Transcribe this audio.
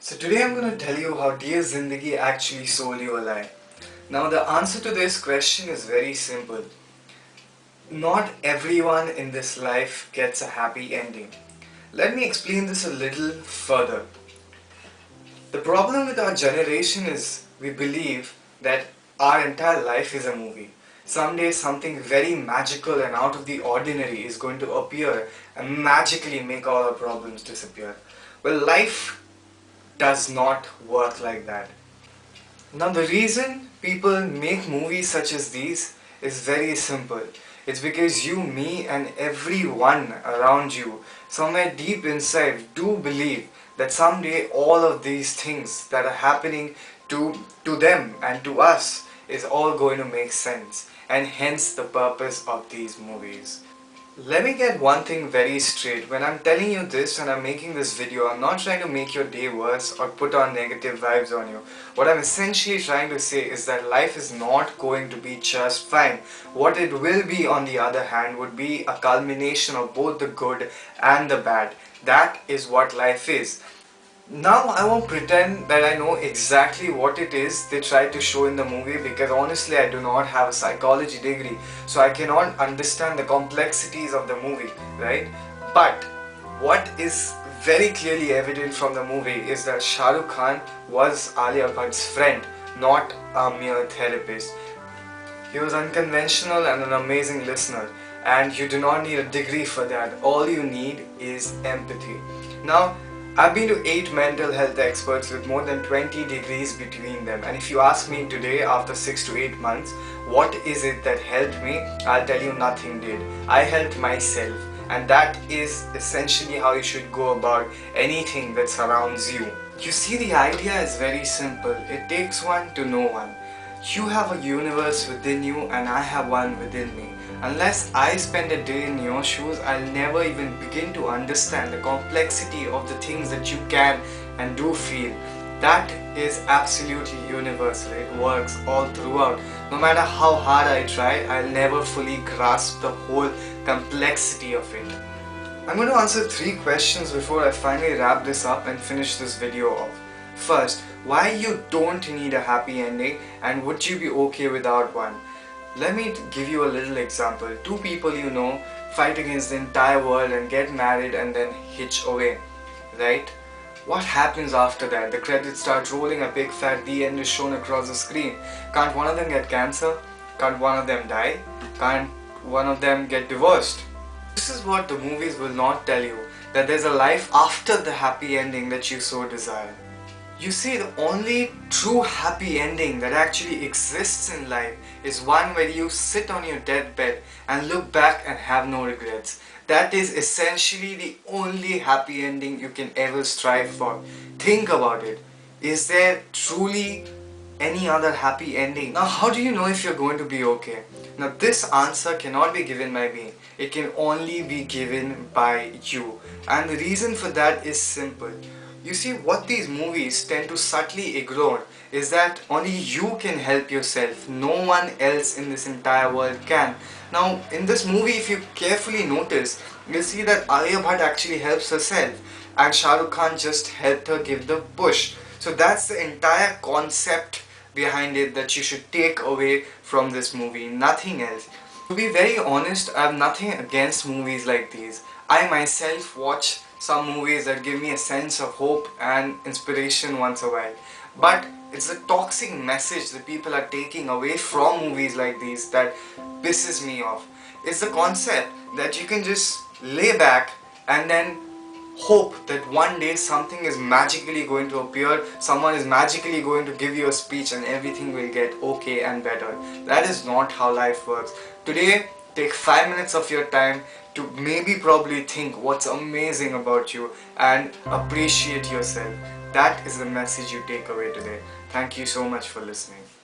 So today I'm going to tell you how Dear Zindagi actually sold you a lie. Now the answer to this question is very simple. Not everyone in this life gets a happy ending. Let me explain this a little further. The problem with our generation is we believe that our entire life is a movie. Someday something very magical and out of the ordinary is going to appear and magically make all our problems disappear. Well, life does not work like that. Now the reason people make movies such as these is very simple. It's because you, me and everyone around you somewhere deep inside do believe that someday all of these things that are happening to them and to us is all going to make sense, and hence the purpose of these movies. Let me get one thing very straight. When I'm telling you this and I'm making this video, I'm not trying to make your day worse or put on negative vibes on you. What I'm essentially trying to say is that life is not going to be just fine. What it will be, on the other hand, would be a culmination of both the good and the bad. That is what life is. Now I won't pretend that I know exactly what it is they try to show in the movie, because honestly I do not have a psychology degree, so I cannot understand the complexities of the movie, right? But what is very clearly evident from the movie is that Shah Rukh Khan was Alia Bhatt's friend, not a mere therapist. He was unconventional and an amazing listener, and you do not need a degree for that. All you need is empathy. Now, I've been to 8 mental health experts with more than 20 degrees between them, and if you ask me today, after 6 to 8 months, what is it that helped me, I'll tell you nothing did. I helped myself, and that is essentially how you should go about anything that surrounds you. You see, the idea is very simple. It takes one to know one. You have a universe within you and I have one within me. Unless I spend a day in your shoes, I'll never even begin to understand the complexity of the things that you can and do feel. That is absolutely universal. It works all throughout. No matter how hard I try, I'll never fully grasp the whole complexity of it. I'm going to answer 3 questions before I finally wrap this up and finish this video off. First, why you don't need a happy ending, and would you be okay without one? Let me give you a little example. 2 people you know fight against the entire world and get married and then hitch away, right? What happens after that? The credits start rolling, a big fat the end is shown across the screen. Can't one of them get cancer? Can't one of them die? Can't one of them get divorced? This is what the movies will not tell you, that there's a life after the happy ending that you so desire. You see, the only true happy ending that actually exists in life is one where you sit on your deathbed and look back and have no regrets. That is essentially the only happy ending you can ever strive for. Think about it. Is there truly any other happy ending? Now, how do you know if you're going to be okay? Now, this answer cannot be given by me. It can only be given by you. And the reason for that is simple. You see, what these movies tend to subtly ignore is that only you can help yourself. No one else in this entire world can. Now, in this movie, if you carefully notice, you'll see that Alia Bhatt actually helps herself and Shah Rukh Khan just helped her give the push. So that's the entire concept behind it that you should take away from this movie, nothing else. To be very honest, I have nothing against movies like these. I myself watch some movies that give me a sense of hope and inspiration once a while. But it's the toxic message that people are taking away from movies like these that pisses me off. It's the concept that you can just lay back and then hope that one day something is magically going to appear, someone is magically going to give you a speech and everything will get okay and better. That is not how life works. Today, take 5 minutes of your time to maybe probably think what's amazing about you and appreciate yourself. That is the message you take away today. Thank you so much for listening.